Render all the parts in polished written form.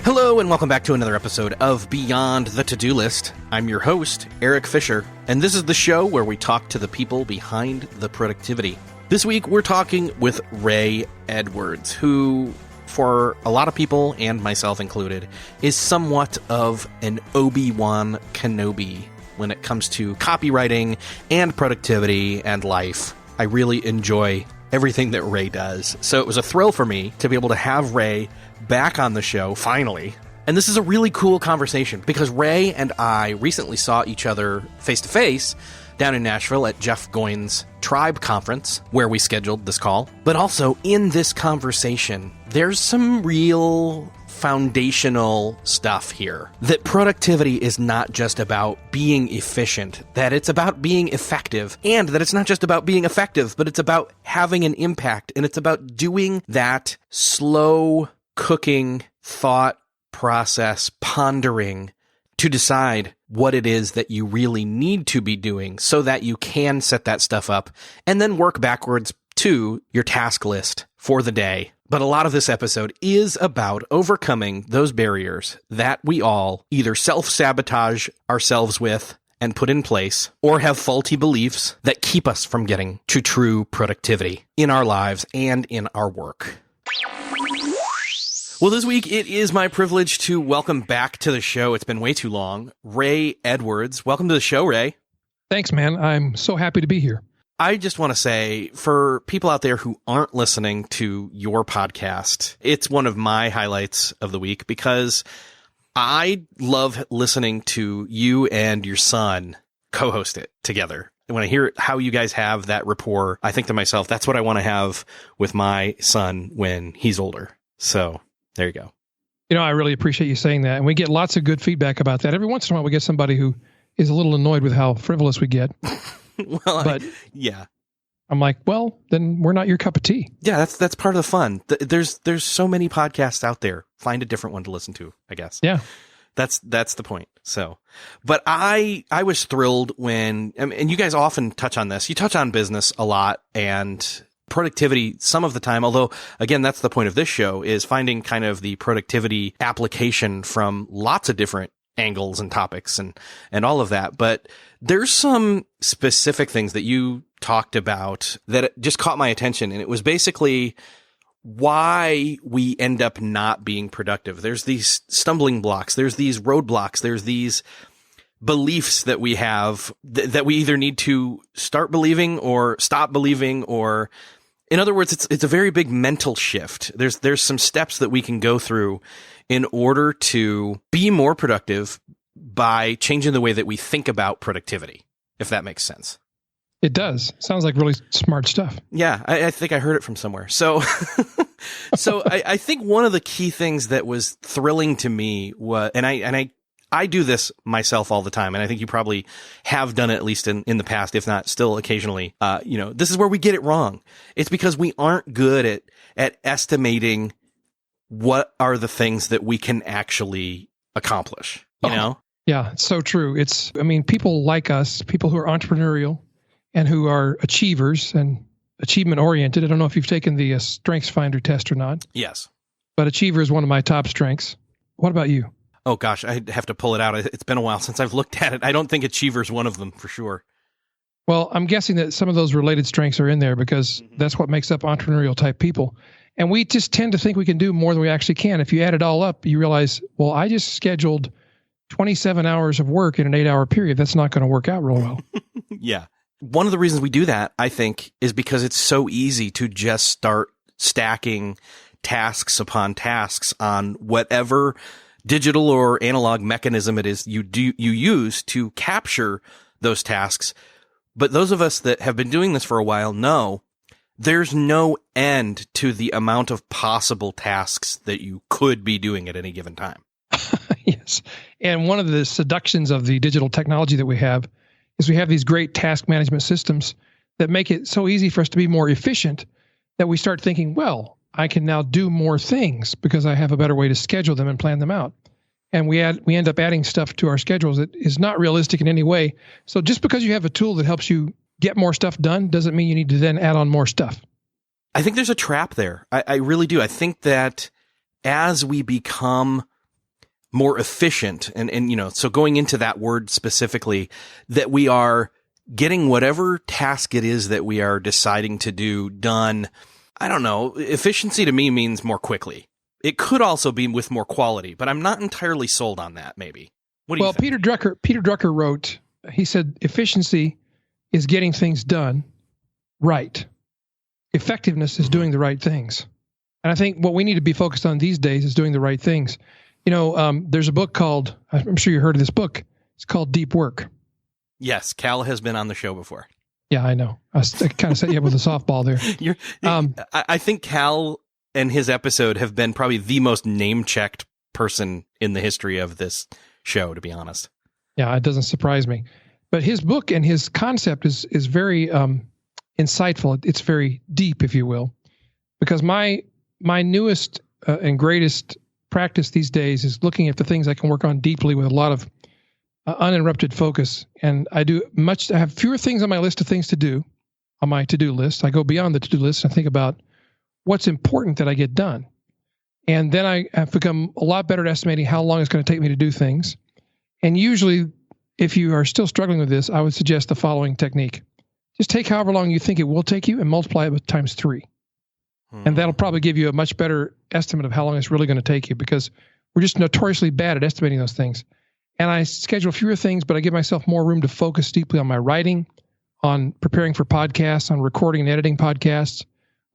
Hello and welcome back to another episode of Beyond the To-Do List. I'm your host, Eric Fisher, and this is the show where we talk to the people behind the productivity. This week, we're talking with Ray Edwards, who, for a lot of people, and myself included, is somewhat of an Obi-Wan Kenobi when it comes to copywriting and productivity and life. I really enjoy everything that Ray does. So it was a thrill for me to be able to have Ray back on the show, finally. And this is a really cool conversation because Ray and I recently saw each other face-to-face down in Nashville at Jeff Goins' Tribe Conference, where we scheduled this call. But also, in this conversation, there's some real foundational stuff here. That productivity is not just about being efficient, that it's about being effective, and that it's not just about being effective, but it's about having an impact, and it's about doing that slow cooking thought process, pondering to decide what it is that you really need to be doing so that you can set that stuff up and then work backwards to your task list for the day. But a lot of this episode is about overcoming those barriers that we all either self-sabotage ourselves with and put in place, or have faulty beliefs that keep us from getting to true productivity in our lives and in our work. Well, this week, it is my privilege to welcome back to the show. It's been way too long. Ray Edwards. Welcome to the show, Ray. Thanks, man. I'm so happy to be here. I just want to say, for people out there who aren't listening to your podcast, it's one of my highlights of the week because I love listening to you and your son co-host it together. When I hear how you guys have that rapport, I think to myself, that's what I want to have with my son when he's older. So there you go. You know, I really appreciate you saying that. And we get lots of good feedback about that. Every once in a while, we get somebody who is a little annoyed with how frivolous we get. Yeah. I'm like, well, then we're not your cup of tea. Yeah, that's part of the fun. There's so many podcasts out there. Find a different one to listen to, I guess. Yeah. That's the point. So, but I was thrilled when, and you guys often touch on this. You touch on business a lot and productivity some of the time, although again, that's the point of this show, is finding kind of the productivity application from lots of different angles and topics and all of that. But there's some specific things that you talked about that just caught my attention. And it was basically why we end up not being productive. There's these stumbling blocks. There's these roadblocks. There's these beliefs that we have that we either need to start believing or stop believing, or in other words, it's a very big mental shift. There's some steps that we can go through in order to be more productive by changing the way that we think about productivity, if that makes sense. It does. Sounds like really smart stuff. Yeah, I think I heard it from somewhere. So, I think one of the key things that was thrilling to me was, and I do this myself all the time, and I think you probably have done it at least in the past, if not still occasionally. This is where we get it wrong. It's because we aren't good at estimating what are the things that we can actually accomplish, you know? Yeah, it's so true. People like us, people who are entrepreneurial and who are achievers and achievement oriented. I don't know if you've taken the Strengths Finder test or not. Yes. But achiever is one of my top strengths. What about you? Oh, gosh, I'd have to pull it out. It's been a while since I've looked at it. I don't think achiever is one of them for sure. Well, I'm guessing that some of those related strengths are in there because that's what makes up entrepreneurial type people. And we just tend to think we can do more than we actually can. If you add it all up, you realize, well, I just scheduled 27 hours of work in an 8-hour period. That's not going to work out real well. Yeah. One of the reasons we do that, I think, is because it's so easy to just start stacking tasks upon tasks on whatever digital or analog mechanism it is you use to capture those tasks. But those of us that have been doing this for a while know there's no end to the amount of possible tasks that you could be doing at any given time. Yes. And one of the seductions of the digital technology that we have is we have these great task management systems that make it so easy for us to be more efficient that we start thinking, well, I can now do more things because I have a better way to schedule them and plan them out. And we end up adding stuff to our schedules that is not realistic in any way. So just because you have a tool that helps you get more stuff done doesn't mean you need to then add on more stuff. I think there's a trap there. I really do. I think that as we become more efficient. And, so going into that word specifically, that we are getting whatever task it is that we are deciding to do done. I don't know. Efficiency to me means more quickly. It could also be with more quality, but I'm not entirely sold on that, maybe. What do you think? Peter Drucker wrote, he said, efficiency is getting things done right. Effectiveness is doing the right things. And I think what we need to be focused on these days is doing the right things. There's a book called, I'm sure you heard of this book. It's called Deep Work. Yes, Cal has been on the show before. Yeah, I know. I kind of set you up with a softball there. I think Cal and his episode have been probably the most name-checked person in the history of this show, to be honest. Yeah, it doesn't surprise me. But his book and his concept is very insightful. It's very deep, if you will, because my newest and greatest practice these days is looking at the things I can work on deeply with a lot of uninterrupted focus. And I have fewer things on my list of things to do, on my to-do list. I go beyond the to-do list and think about what's important that I get done. And then I have become a lot better at estimating how long it's going to take me to do things. And usually, if you are still struggling with this, I would suggest the following technique. Just take however long you think it will take you and multiply it with times 3. And that'll probably give you a much better estimate of how long it's really going to take you, because we're just notoriously bad at estimating those things. And I schedule fewer things, but I give myself more room to focus deeply on my writing, on preparing for podcasts, on recording and editing podcasts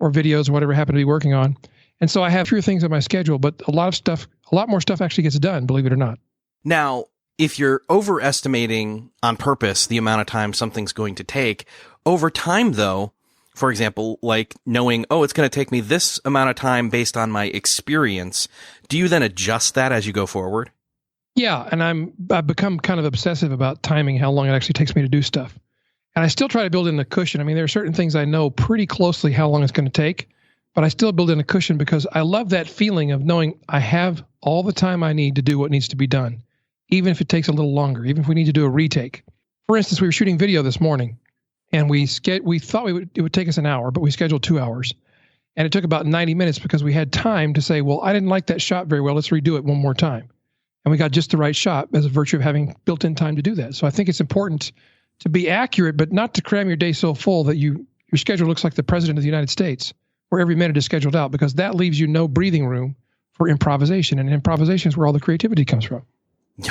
or videos or whatever I happen to be working on. And so I have fewer things on my schedule, but a lot more stuff actually gets done, believe it or not. Now, if you're overestimating on purpose the amount of time something's going to take, over time, though, for example, like knowing, it's going to take me this amount of time based on my experience, do you then adjust that as you go forward? Yeah, and I've become kind of obsessive about timing, how long it actually takes me to do stuff. And I still try to build in a cushion. I mean, there are certain things I know pretty closely how long it's going to take, but I still build in a cushion because I love that feeling of knowing I have all the time I need to do what needs to be done, even if it takes a little longer, even if we need to do a retake. For instance, we were shooting video this morning, and we thought it would take us an hour, but we scheduled 2 hours. And it took about 90 minutes because we had time to say, well, I didn't like that shot very well. Let's redo it one more time. And we got just the right shot as a virtue of having built-in time to do that. So I think it's important to be accurate, but not to cram your day so full that your schedule looks like the President of the United States, where every minute is scheduled out, because that leaves you no breathing room for improvisation. And improvisation is where all the creativity comes from.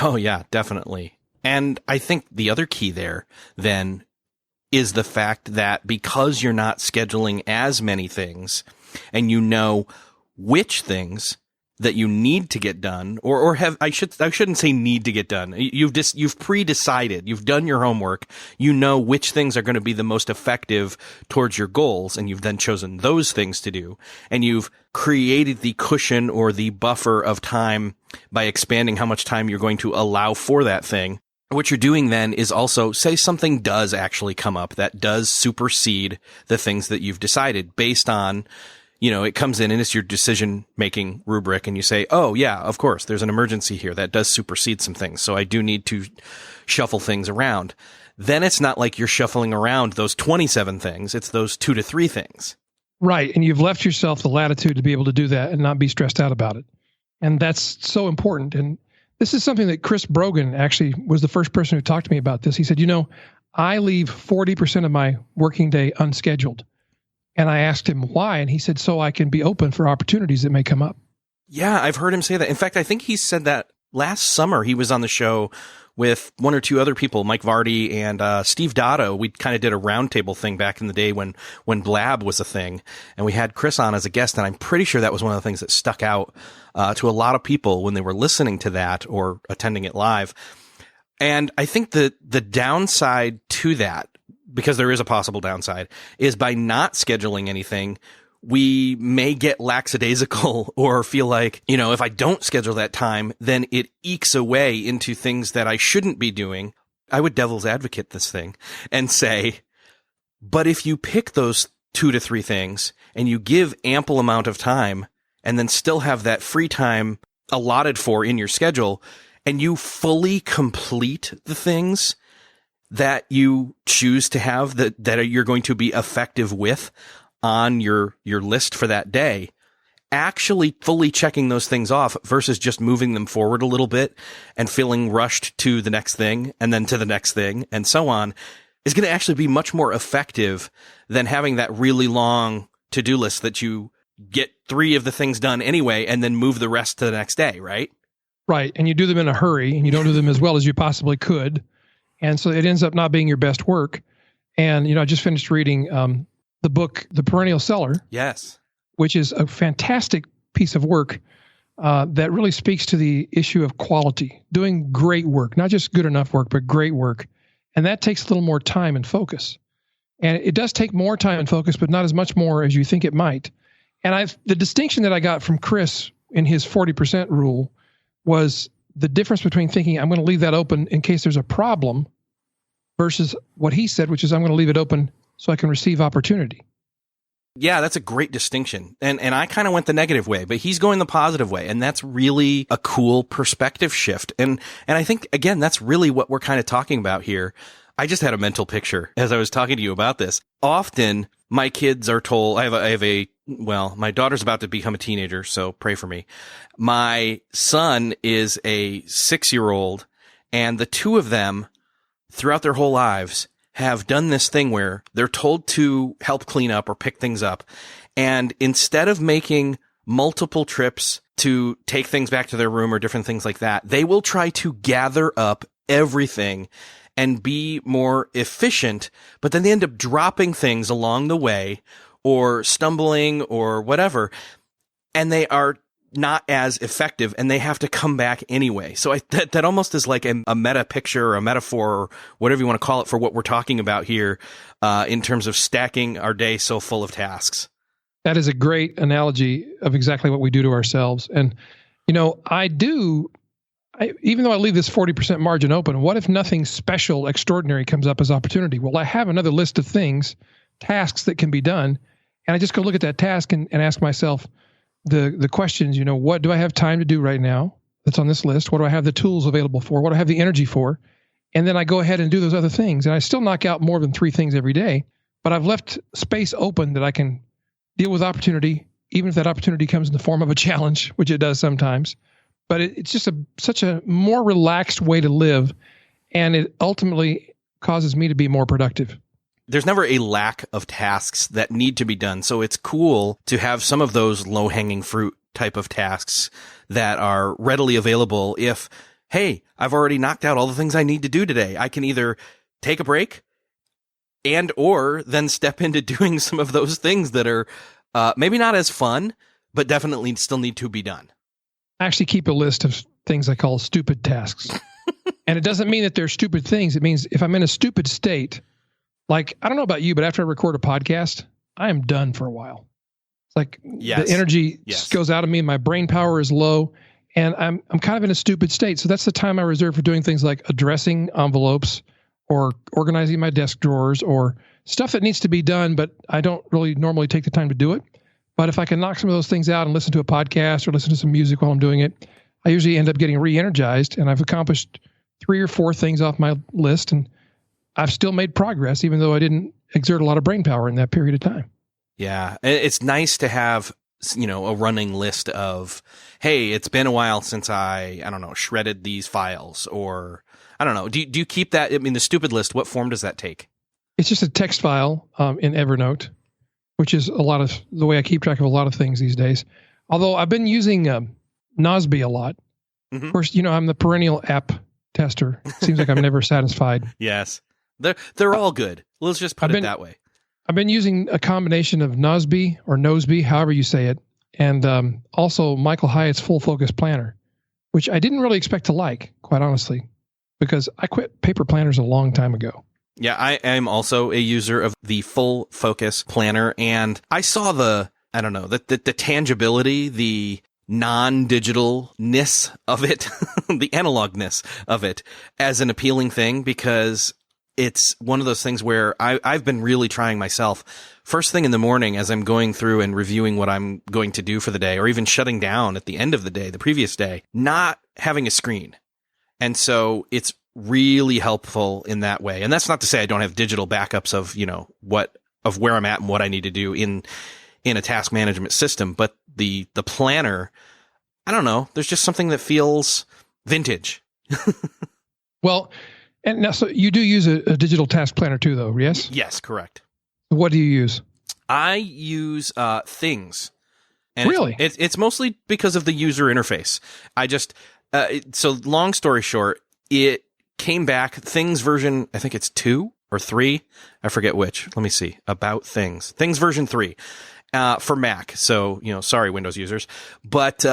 Oh, yeah, definitely. And I think the other key there, then, is the fact that because you're not scheduling as many things and you know which things that you need to get done, or have, I shouldn't say need to get done. You've pre-decided, you've done your homework, you know which things are going to be the most effective towards your goals, and you've then chosen those things to do, and you've created the cushion or the buffer of time by expanding how much time you're going to allow for that thing. What you're doing then is also, say something does actually come up that does supersede the things that you've decided based on, it comes in and it's your decision-making rubric, and you say, oh, yeah, of course, there's an emergency here that does supersede some things, so I do need to shuffle things around. Then it's not like you're shuffling around those 27 things. It's those 2 to 3 things. Right, and you've left yourself the latitude to be able to do that and not be stressed out about it. And that's so important. And this is something that Chris Brogan actually was the first person who talked to me about this. He said, I leave 40% of my working day unscheduled. And I asked him why, and he said, so I can be open for opportunities that may come up. Yeah, I've heard him say that. In fact, I think he said that last summer. He was on the show with 1 or 2 other people, Mike Vardy and Steve Dotto. We kind of did a roundtable thing back in the day when Blab was a thing, and we had Chris on as a guest, and I'm pretty sure that was one of the things that stuck out to a lot of people when they were listening to that or attending it live. And I think the downside to that, because there is a possible downside, is by not scheduling anything, we may get lackadaisical or feel like, if I don't schedule that time, then it ekes away into things that I shouldn't be doing. I would devil's advocate this thing and say, but if you pick those 2 to 3 things and you give ample amount of time and then still have that free time allotted for in your schedule, and you fully complete the things that you choose to have that you're going to be effective with on your list for that day, actually fully checking those things off versus just moving them forward a little bit and feeling rushed to the next thing and then to the next thing and so on is going to actually be much more effective than having that really long to-do list that you get 3 of the things done anyway and then move the rest to the next day, right? Right. And you do them in a hurry and you don't do them as well as you possibly could. And so it ends up not being your best work. And, I just finished reading the book, The Perennial Seller. Yes. Which is a fantastic piece of work that really speaks to the issue of quality, doing great work, not just good enough work, but great work. And that takes a little more time and focus. And it does take more time and focus, but not as much more as you think it might. And the distinction that I got from Chris in his 40% rule was the difference between thinking I'm going to leave that open in case there's a problem versus what he said, which is I'm going to leave it open so I can receive opportunity. Yeah, that's a great distinction. And I kind of went the negative way, but he's going the positive way. And that's really a cool perspective shift. And I think, again, that's really what we're kind of talking about here. I just had a mental picture as I was talking to you about this. Often my kids are told, my daughter's about to become a teenager, so pray for me. My son is a 6-year-old, and the two of them throughout their whole lives have done this thing where they're told to help clean up or pick things up. And instead of making multiple trips to take things back to their room or different things like that, they will try to gather up everything and be more efficient, but then they end up dropping things along the way or stumbling or whatever, and they are not as effective and they have to come back anyway. So that almost is like a meta picture or a metaphor or whatever you want to call it for what we're talking about here in terms of stacking our day so full of tasks. That is a great analogy of exactly what we do to ourselves. And, even though I leave this 40% margin open, what if nothing special, extraordinary comes up as opportunity? Well, I have another list of tasks that can be done. And I just go look at that task and ask myself the questions, what do I have time to do right now that's on this list? What do I have the tools available for? What do I have the energy for? And then I go ahead and do those other things. And I still knock out more than 3 things every day, but I've left space open that I can deal with opportunity, even if that opportunity comes in the form of a challenge, which it does sometimes. But it's just such a more relaxed way to live, and it ultimately causes me to be more productive. There's never a lack of tasks that need to be done. So it's cool to have some of those low-hanging fruit type of tasks that are readily available if, hey, I've already knocked out all the things I need to do today. I can either take a break and or then step into doing some of those things that are maybe not as fun, but definitely still need to be done. I actually keep a list of things I call stupid tasks. And it doesn't mean that they're stupid things. It means if I'm in a stupid state, like, I don't know about you, but after I record a podcast, I am done for a while. It's like the energy goes out of me and my brain power is low and I'm kind of in a stupid state. So that's the time I reserve for doing things like addressing envelopes or organizing my desk drawers or stuff that needs to be done, but I don't really normally take the time to do it. But if I can knock some of those things out and listen to a podcast or listen to some music while I'm doing it, I usually end up getting re-energized and I've accomplished 3 or 4 things off my list and I've still made progress, even though I didn't exert a lot of brain power in that period of time. Yeah. It's nice to have, a running list of, hey, it's been a while since I don't know, shredded these files or I don't know. Do you keep that? I mean, the stupid list, what form does that take? It's just a text file in Evernote, which is a lot of the way I keep track of a lot of things these days. Although I've been using Nosby a lot. Mm-hmm. Of course, I'm the perennial app tester. It seems like I'm never satisfied. Yes. They're all good. Let's just put it that way. I've been using a combination of Nosby or Nosby, however you say it, and also Michael Hyatt's Full Focus Planner, which I didn't really expect to like, quite honestly, because I quit paper planners a long time ago. Yeah, I am also a user of the Full Focus Planner, and I saw the tangibility, the non-digitalness of it, the analogness of it as an appealing thing because it's one of those things where I've been really trying myself. First thing in the morning as I'm going through and reviewing what I'm going to do for the day or even shutting down at the end of the day, the previous day, not having a screen. And so it's really helpful in that way. And that's not to say I don't have digital backups of, where I'm at and what I need to do in a task management system. But the planner, I don't know. There's just something that feels vintage. Well, and now, so you do use a digital task planner too, though, yes? Yes, correct. What do you use? I use Things. And Really? It's mostly because of the user interface. I just, so long story short, it came back, Things version, I think it's 2 or 3. I forget which. Let me see. About Things. Things version 3 for Mac. So, sorry, Windows users. But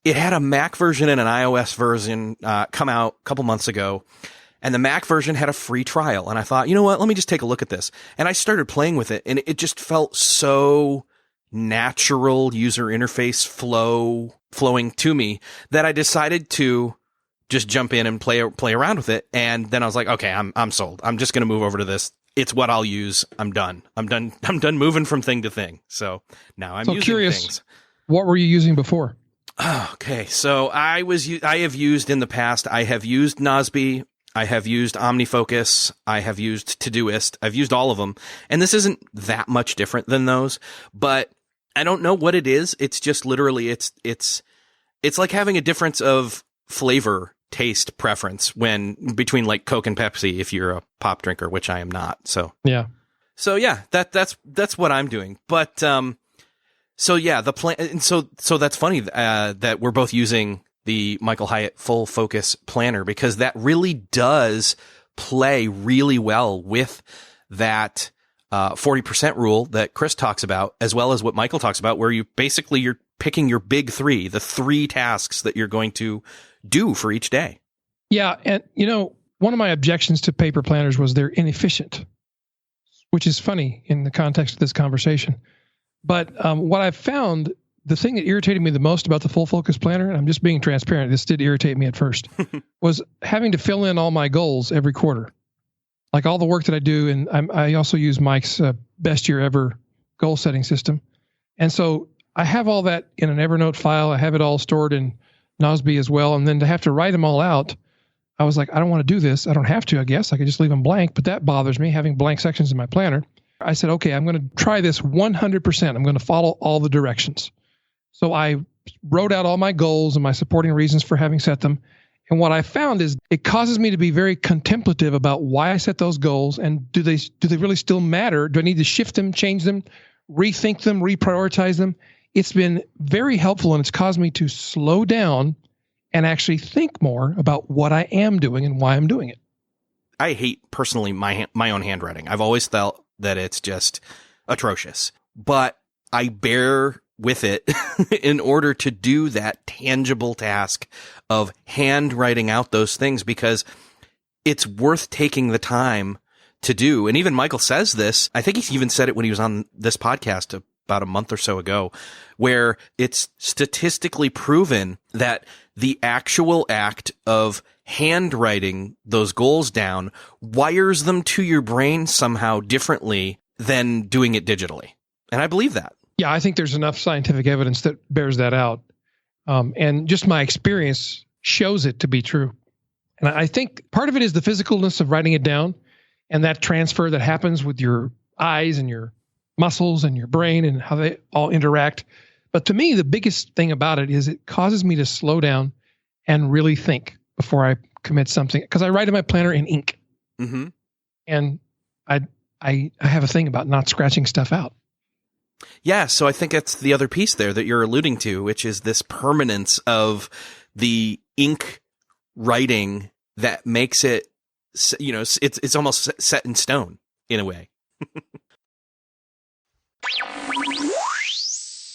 it had a Mac version and an iOS version come out a couple months ago. And the Mac version had a free trial. And I thought, you know what? Let me just take a look at this. And I started playing with it. And it just felt so natural user interface flowing to me that I decided to just jump in and play around with it. And then I was like, okay, I'm sold. I'm just going to move over to this. It's what I'll use. I'm done moving from thing to thing. So now I'm using curious, Things. What were you using before? Okay. So I have used in the past, I have used Nosby. I have used OmniFocus. I have used Todoist. I've used all of them. And this isn't that much different than those, but I don't know what it is. It's just literally, it's like having a difference of flavor, taste, preference between like Coke and Pepsi if you're a pop drinker, which I am not. So yeah. So yeah, that's what I'm doing. But so yeah, the plan. And so that's funny that we're both using the Michael Hyatt Full Focus Planner, because that really does play really well with that 40% rule that Chris talks about, as well as what Michael talks about, where you're picking your big 3, the 3 tasks that you're going to do for each day. Yeah. And, one of my objections to paper planners was they're inefficient, which is funny in the context of this conversation. But what I've found, the thing that irritated me the most about the Full Focus Planner, and I'm just being transparent, this did irritate me at first, was having to fill in all my goals every quarter. Like all the work that I do, and I also use Mike's best year ever goal setting system. And so I have all that in an Evernote file. I have it all stored in Nosby as well. And then to have to write them all out, I was like, I don't want to do this. I don't have to, I guess. I could just leave them blank, but that bothers me, having blank sections in my planner. I said, okay, I'm going to try this 100%. I'm going to follow all the directions. So I wrote out all my goals and my supporting reasons for having set them. And what I found is it causes me to be very contemplative about why I set those goals, and do they really still matter? Do I need to shift them, change them, rethink them, reprioritize them? It's been very helpful, and it's caused me to slow down and actually think more about what I am doing and why I'm doing it. I hate personally my own handwriting. I've always felt that it's just atrocious, but I bear with it in order to do that tangible task of handwriting out those things, because it's worth taking the time to do. And even Michael says this. I think he even said it when he was on this podcast about a month or so ago, where it's statistically proven that the actual act of handwriting those goals down wires them to your brain somehow differently than doing it digitally. And I believe that. Yeah, I think there's enough scientific evidence that bears that out. And just my experience shows it to be true. And I think part of it is the physicalness of writing it down, and that transfer that happens with your eyes and your muscles and your brain and how they all interact. But to me, the biggest thing about it is it causes me to slow down and really think before I commit something, because I write in my planner in ink. Mm-hmm. And I have a thing about not scratching stuff out. Yeah, so I think that's the other piece there that you're alluding to, which is this permanence of the ink writing that makes it, it's almost set in stone in a way.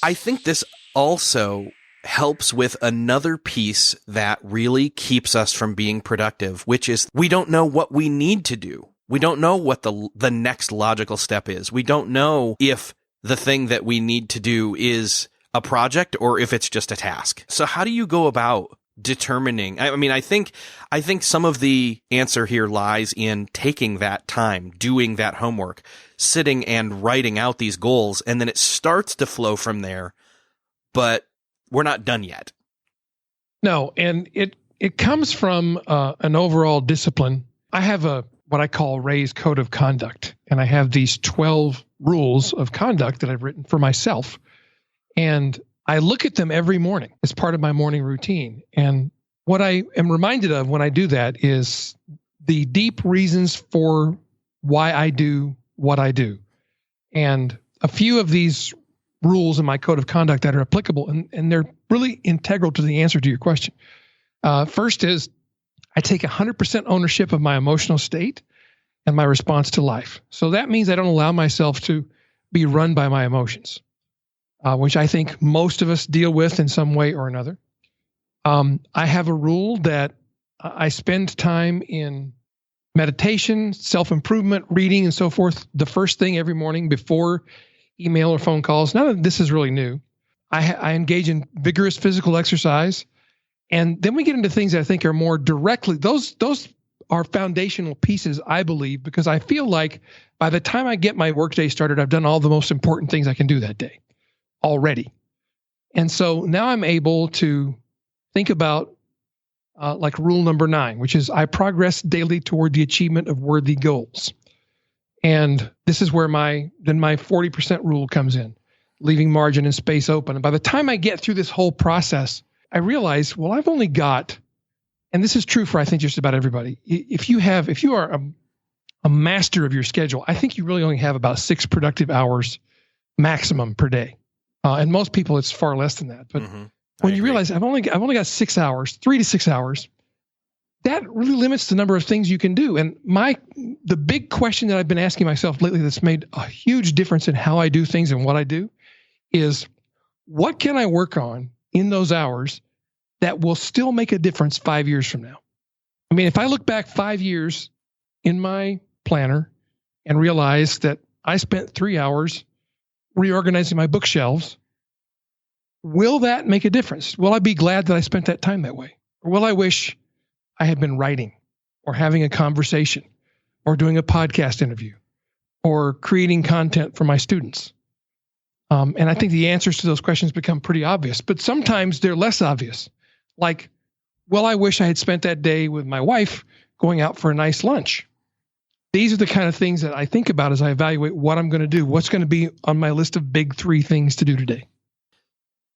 I think this also helps with another piece that really keeps us from being productive, which is we don't know what we need to do. We don't know what the next logical step is. We don't know if the thing that we need to do is a project or if it's just a task. So how do you go about determining? I mean, I think some of the answer here lies in taking that time, doing that homework, sitting and writing out these goals, and then it starts to flow from there, but we're not done yet. No, and it comes from an overall discipline. I have what I call Ray's Code of Conduct, and I have these 12 rules of conduct that I've written for myself. And I look at them every morning as part of my morning routine. And what I am reminded of when I do that is the deep reasons for why I do what I do. And a few of these rules in my code of conduct that are applicable, and they're really integral to the answer to your question. First is I take 100% ownership of my emotional state and my response to life. So that means I don't allow myself to be run by my emotions, which I think most of us deal with in some way or another. I have a rule that I spend time in meditation, self-improvement, reading, and so forth, the first thing every morning before email or phone calls. None of this is really new. I engage in vigorous physical exercise. And then we get into things that I think are more directly, those are foundational pieces, I believe, because I feel like by the time I get my workday started, I've done all the most important things I can do that day already. And so now I'm able to think about like rule number 9, which is I progress daily toward the achievement of worthy goals. And this is where my 40% rule comes in, leaving margin and space open. And by the time I get through this whole process, I realize, well, I've only got, and this is true for I think just about everybody. If you are a master of your schedule, I think you really only have about 6 productive hours maximum per day. And most people, it's far less than that. But when you realize I've only got 6 hours, 3 to 6 hours, that really limits the number of things you can do. And the big question that I've been asking myself lately that's made a huge difference in how I do things and what I do is, what can I work on in those hours that will still make a difference 5 years from now? I mean, if I look back 5 years in my planner and realize that I spent 3 hours reorganizing my bookshelves, will that make a difference? Will I be glad that I spent that time that way? Or will I wish I had been writing or having a conversation or doing a podcast interview or creating content for my students? And I think the answers to those questions become pretty obvious, but sometimes they're less obvious. Like, well, I wish I had spent that day with my wife going out for a nice lunch. These are the kind of things that I think about as I evaluate what I'm going to do, what's going to be on my list of big 3 things to do today.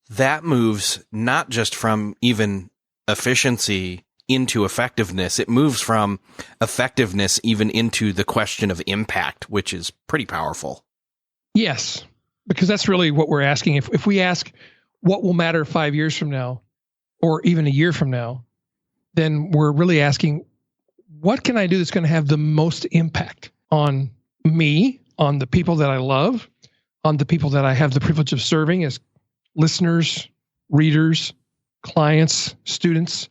That moves not just from even efficiency into effectiveness. It moves from effectiveness even into the question of impact, which is pretty powerful. Yes, because that's really what we're asking. If we ask what will matter 5 years from now, or even a year from now, then we're really asking, what can I do that's going to have the most impact on me, on the people that I love, on the people that I have the privilege of serving as listeners, readers, clients, students,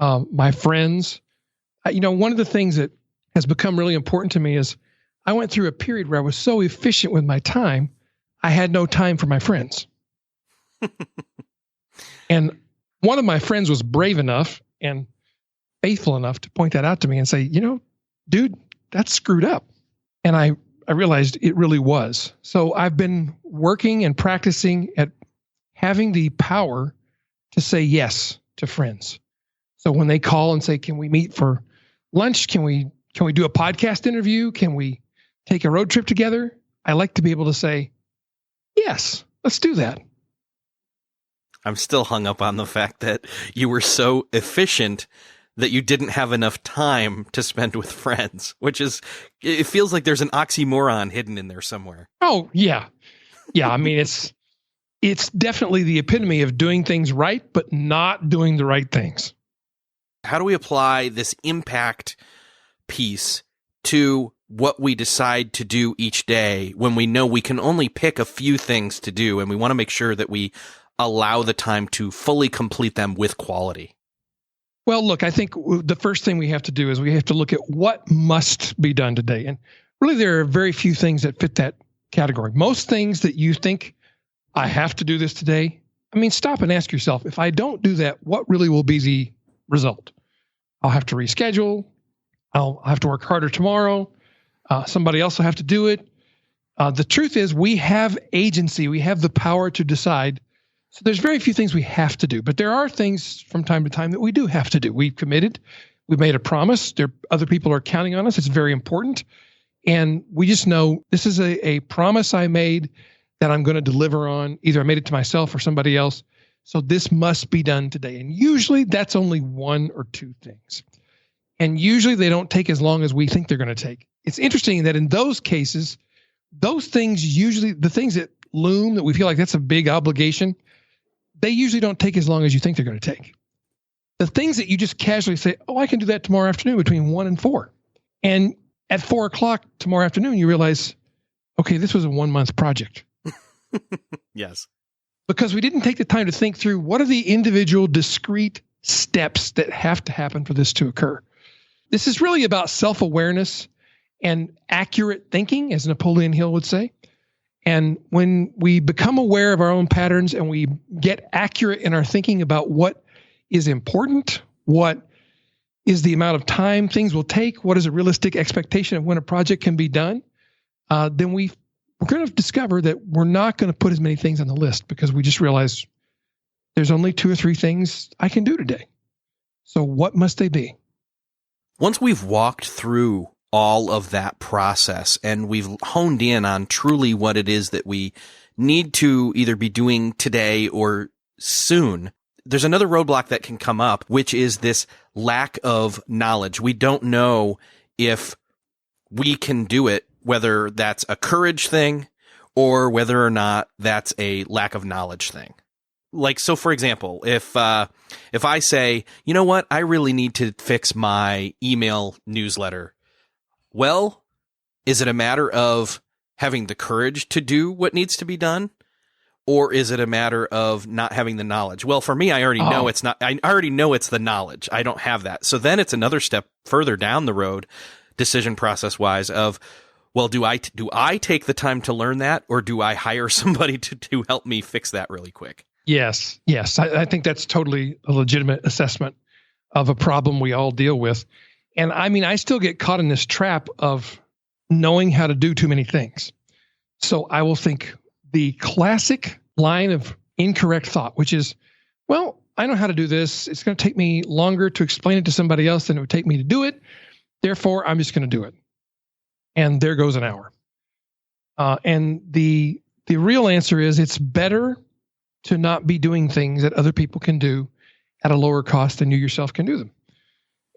my friends. One of the things that has become really important to me is I went through a period where I was so efficient with my time, I had no time for my friends. And one of my friends was brave enough and faithful enough to point that out to me and say, dude, that's screwed up. And I realized it really was. So I've been working and practicing at having the power to say yes to friends. So when they call and say, can we meet for lunch? Can we do a podcast interview? Can we take a road trip together? I like to be able to say, yes, let's do that. I'm still hung up on the fact that you were so efficient that you didn't have enough time to spend with friends, which is, it feels like there's an oxymoron hidden in there somewhere. Oh, yeah. Yeah, I mean, it's definitely the epitome of doing things right, but not doing the right things. How do we apply this impact piece to what we decide to do each day when we know we can only pick a few things to do and we want to make sure that we allow the time to fully complete them with quality? Well, look, I think the first thing we have to do is we have to look at what must be done today. And really, there are very few things that fit that category. Most things that you think, I have to do this today, I mean, stop and ask yourself, if I don't do that, what really will be the result? I'll have to reschedule. I'll have to work harder tomorrow. Somebody else will have to do it. The truth is we have agency. We have the power to decide. So there's very few things we have to do, but there are things from time to time that we do have to do. We've committed. We've made a promise. Other people are counting on us. It's very important. And we just know this is a promise I made that I'm going to deliver on. Either I made it to myself or somebody else. So this must be done today. And usually that's only one or two things. And usually they don't take as long as we think they're going to take. It's interesting that in those cases, those things usually, the things that loom that we feel like that's a big obligation, they usually don't take as long as you think they're going to take. The things that you just casually say, oh, I can do that tomorrow afternoon between 1 and 4. And at 4 o'clock tomorrow afternoon, you realize, okay, this was a 1 month project. Yes. Because we didn't take the time to think through what are the individual discrete steps that have to happen for this to occur. This is really about self-awareness and accurate thinking, as Napoleon Hill would say. And when we become aware of our own patterns and we get accurate in our thinking about what is important, what is the amount of time things will take, what is a realistic expectation of when a project can be done, then we're going to discover that we're not going to put as many things on the list because we just realize there's only 2 or 3 things I can do today. So what must they be? Once we've walked through all of that process and we've honed in on truly what it is that we need to either be doing today or soon, there's another roadblock that can come up, which is this lack of knowledge. We don't know if we can do it, whether that's a courage thing or whether or not that's a lack of knowledge thing. Like, so for example, if I say, you know what, I really need to fix my email newsletter. Well, is it a matter of having the courage to do what needs to be done? Or is it a matter of not having the knowledge? Well, for me, I already know it's not. I already know it's the knowledge. I don't have that. So then it's another step further down the road, decision process wise, of, well, do I take the time to learn that, or do I hire somebody to help me fix that really quick? Yes. I think that's totally a legitimate assessment of a problem we all deal with. And I mean, I still get caught in this trap of knowing how to do too many things. So I will think the classic line of incorrect thought, which is, well, I know how to do this. It's going to take me longer to explain it to somebody else than it would take me to do it. Therefore, I'm just going to do it. And there goes an hour. And the real answer is it's better to not be doing things that other people can do at a lower cost than you yourself can do them.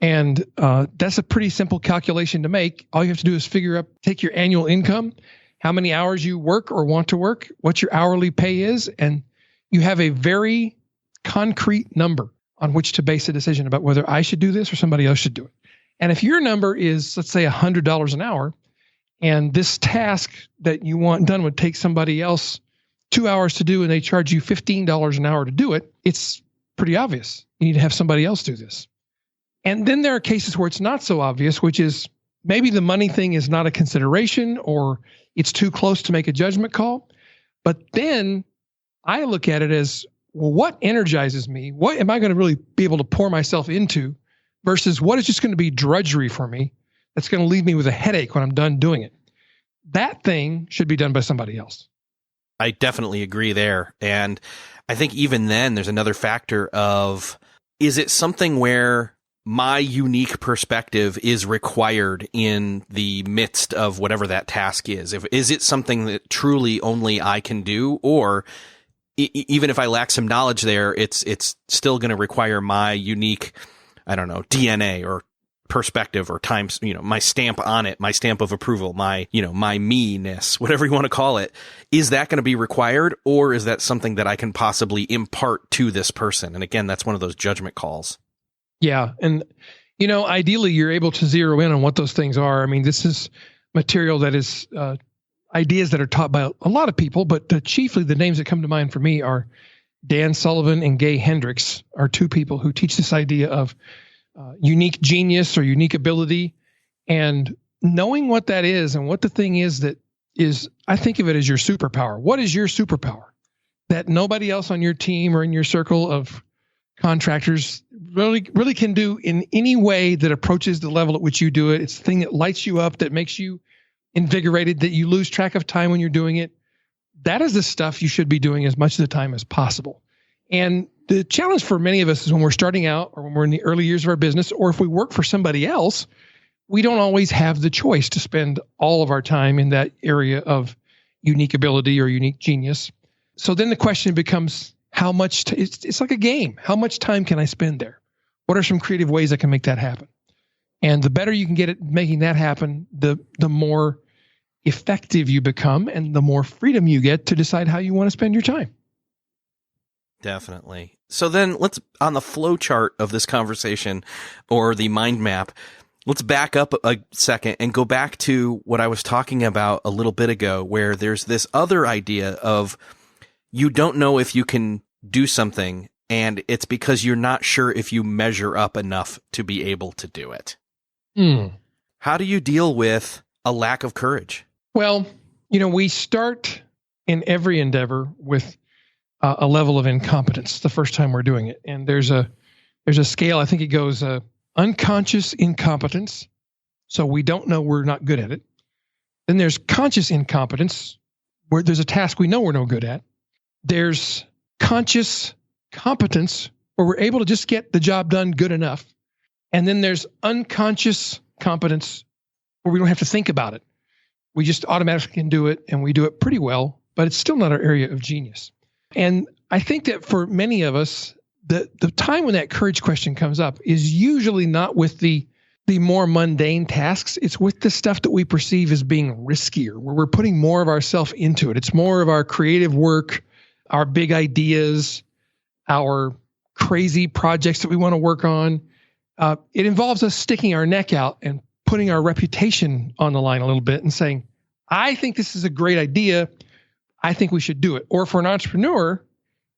And that's a pretty simple calculation to make. All you have to do is take your annual income, how many hours you work or want to work, what your hourly pay is, and you have a very concrete number on which to base a decision about whether I should do this or somebody else should do it. And if your number is, let's say, $100 an hour, and this task that you want done would take somebody else 2 hours to do, and they charge you $15 an hour to do it, it's pretty obvious. You need to have somebody else do this. And then there are cases where it's not so obvious, which is maybe the money thing is not a consideration or it's too close to make a judgment call. But then I look at it as, well, what energizes me? What am I going to really be able to pour myself into versus what is just going to be drudgery for me that's going to leave me with a headache when I'm done doing it? That thing should be done by somebody else. I definitely agree there. And I think even then there's another factor of, is it something where my unique perspective is required in the midst of whatever that task is? Is it something that truly only I can do, or even if I lack some knowledge there, it's still going to require my unique, I don't know, DNA or perspective or times, my stamp on it, my stamp of approval, my me-ness, whatever you want to call it. Is that going to be required, or is that something that I can possibly impart to this person? And again, that's one of those judgment calls. Yeah. And, ideally you're able to zero in on what those things are. I mean, this is material that is ideas that are taught by a lot of people, but chiefly the names that come to mind for me are Dan Sullivan and Gay Hendricks are two people who teach this idea of unique genius or unique ability, and knowing what that is and what the thing is that is, I think of it as your superpower. What is your superpower that nobody else on your team or in your circle of contractors really can do in any way that approaches the level at which you do it? It's the thing that lights you up, that makes you invigorated, that you lose track of time when you're doing it. That is the stuff you should be doing as much of the time as possible. And the challenge for many of us is when we're starting out or when we're in the early years of our business, or if we work for somebody else, we don't always have the choice to spend all of our time in that area of unique ability or unique genius. So then the question becomes how much, it's like a game. How much time can I spend there? What are some creative ways I can make that happen? And the better you can get at making that happen, the more effective you become and the more freedom you get to decide how you want to spend your time. Definitely. So then let's, on the flow chart of this conversation or the mind map, let's back up a second and go back to what I was talking about a little bit ago, where there's this other idea of you don't know if you can do something, and it's because you're not sure if you measure up enough to be able to do it. How do you deal with a lack of courage? Well, we start in every endeavor with a level of incompetence the first time we're doing it. And there's a scale, I think it goes unconscious incompetence. So we don't know we're not good at it. Then there's conscious incompetence, where there's a task we know we're no good at. There's conscious competence, where we're able to just get the job done good enough. And then there's unconscious competence, where we don't have to think about it. We just automatically can do it, and we do it pretty well, but it's still not our area of genius. And I think that for many of us, the time when that courage question comes up is usually not with the more mundane tasks. It's with the stuff that we perceive as being riskier, where we're putting more of ourselves into it. It's more of our creative work, our big ideas, our crazy projects that we want to work on. It involves us sticking our neck out and putting our reputation on the line a little bit and saying, I think this is a great idea. I think we should do it. Or for an entrepreneur,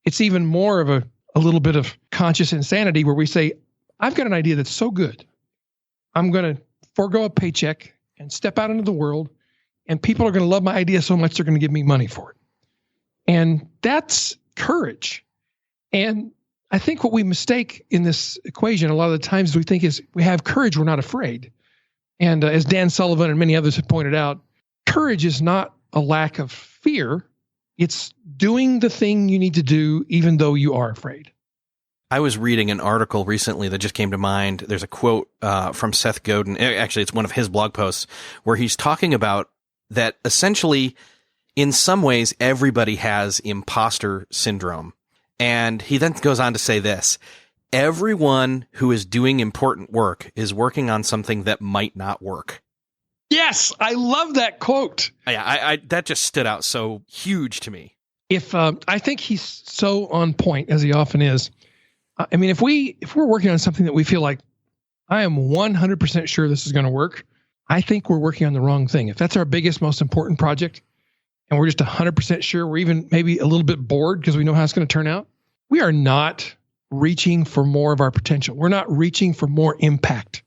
it's even more of a little bit of conscious insanity, where we say, I've got an idea that's so good. I'm going to forego a paycheck and step out into the world, and people are going to love my idea so much they're going to give me money for it. And that's courage. And I think what we mistake in this equation a lot of the times we think is we have courage, we're not afraid. And as Dan Sullivan and many others have pointed out, courage is not a lack of fear. It's doing the thing you need to do even though you are afraid. I was reading an article recently that just came to mind. There's a quote from Seth Godin. Actually, it's one of his blog posts where he's talking about that essentially, in some ways, everybody has imposter syndrome. And he then goes on to say this: everyone who is doing important work is working on something that might not work. Yes, I love that quote. Yeah, I that just stood out so huge to me. If I think he's so on point, as he often is. I mean, if we're working on something that we feel like, I am 100% sure this is going to work, I think we're working on the wrong thing. If that's our biggest, most important project, and we're just 100% sure, we're even maybe a little bit bored because we know how it's going to turn out, we are not reaching for more of our potential. We're not reaching for more impact.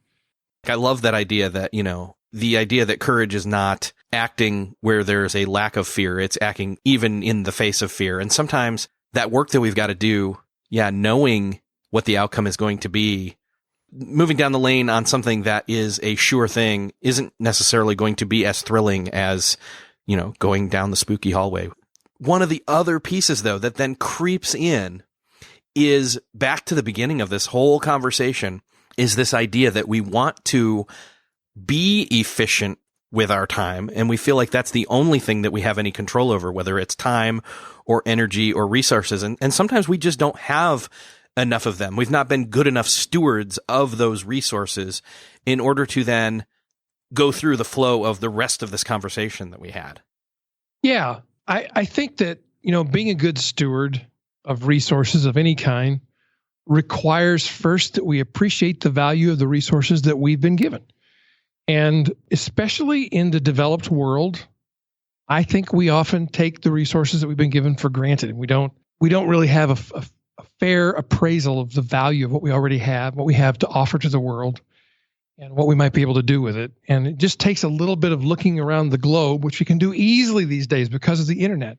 I love that idea that, the idea that courage is not acting where there's a lack of fear. It's acting even in the face of fear. And sometimes that work that we've got to do, knowing what the outcome is going to be, moving down the lane on something that is a sure thing isn't necessarily going to be as thrilling as, going down the spooky hallway. One of the other pieces, though, that then creeps in is back to the beginning of this whole conversation, is this idea that we want to be efficient with our time. And we feel like that's the only thing that we have any control over, whether it's time or energy or resources. And sometimes we just don't have enough of them. We've not been good enough stewards of those resources in order to then go through the flow of the rest of this conversation that we had. Yeah. I think that, being a good steward of resources of any kind requires first that we appreciate the value of the resources that we've been given. And especially in the developed world, I think we often take the resources that we've been given for granted. We don't really have a fair appraisal of the value of what we already have, what we have to offer to the world, and what we might be able to do with it. And it just takes a little bit of looking around the globe, which we can do easily these days because of the internet,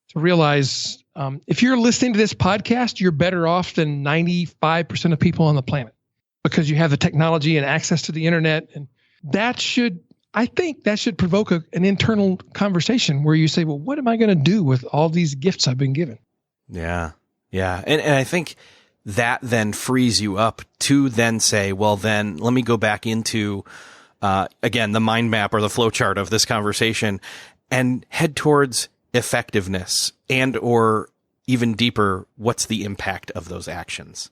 to realize if you're listening to this podcast, you're better off than 95% of people on the planet because you have the technology and access to the internet. And I think that should provoke an internal conversation where you say, well, what am I going to do with all these gifts I've been given? Yeah. Yeah. And I think that then frees you up to then say, well, then let me go back into, again, the mind map or the flow chart of this conversation and head towards effectiveness and or even deeper, what's the impact of those actions?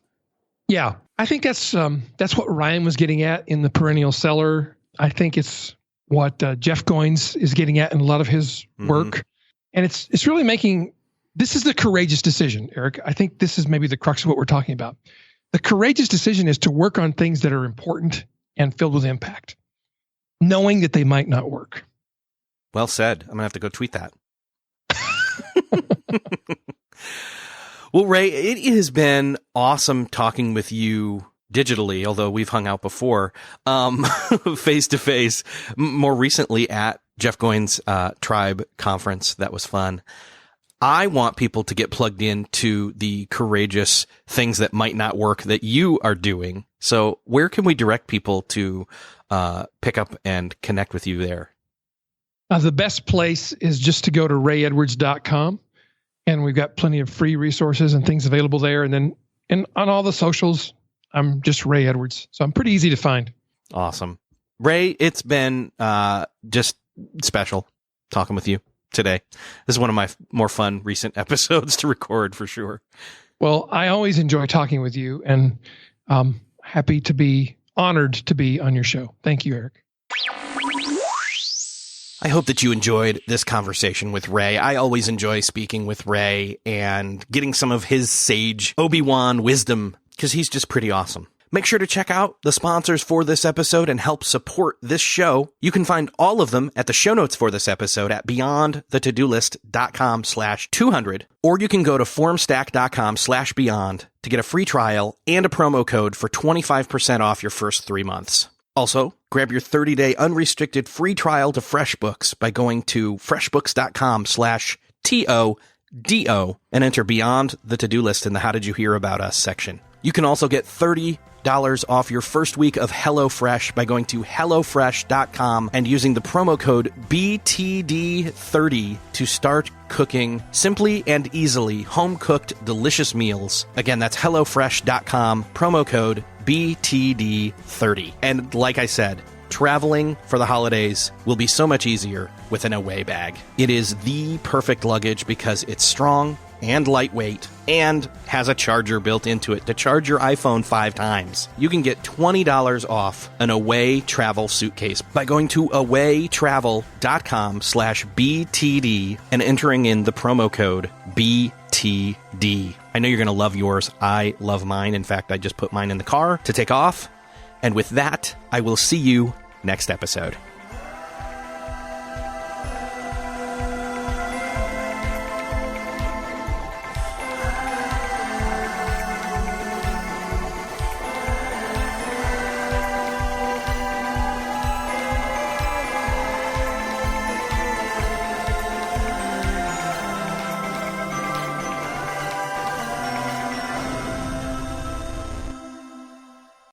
Yeah, I think that's what Ryan was getting at in The Perennial Seller. I think it's what Jeff Goins is getting at in a lot of his work. And it's really this is the courageous decision, Eric. I think this is maybe the crux of what we're talking about. The courageous decision is to work on things that are important and filled with impact, knowing that they might not work. Well said. I'm going to have to go tweet that. Well, Ray, it has been awesome talking with you digitally, although we've hung out before, face to face, more recently at Jeff Goins' Tribe conference. That was fun. I want people to get plugged into the courageous things that might not work that you are doing. So where can we direct people to pick up and connect with you there? The best place is just to go to rayedwards.com. And we've got plenty of free resources and things available there. And on all the socials, I'm just Ray Edwards. So I'm pretty easy to find. Awesome. Ray, it's been just special talking with you today. This is one of my more fun recent episodes to record for sure. Well, I always enjoy talking with you, and I'm honored to be on your show. Thank you, Eric. I hope that you enjoyed this conversation with Ray. I always enjoy speaking with Ray and getting some of his sage Obi-Wan wisdom because he's just pretty awesome. Make sure to check out the sponsors for this episode and help support this show. You can find all of them at the show notes for this episode at beyondthetodolist.com/200, or you can go to formstack.com/beyond to get a free trial and a promo code for 25% off your first 3 months. Also, grab your 30-day unrestricted free trial to FreshBooks by going to freshbooks.com/TODO and enter Beyond the To-Do List in the How Did You Hear About Us section. You can also get $30 off your first week of HelloFresh by going to HelloFresh.com and using the promo code BTD30 to start cooking simply and easily home-cooked delicious meals. Again, that's HelloFresh.com, promo code BTD30. And like I said, traveling for the holidays will be so much easier with an Away bag. It is the perfect luggage because it's strong and lightweight and has a charger built into it to charge your iPhone 5 times. You can get $20 off an Away travel suitcase by going to awaytravel.com/BTD and entering in the promo code BTD. I know you're going to love yours. I love mine. In fact, I just put mine in the car to take off. And with that, I will see you next episode.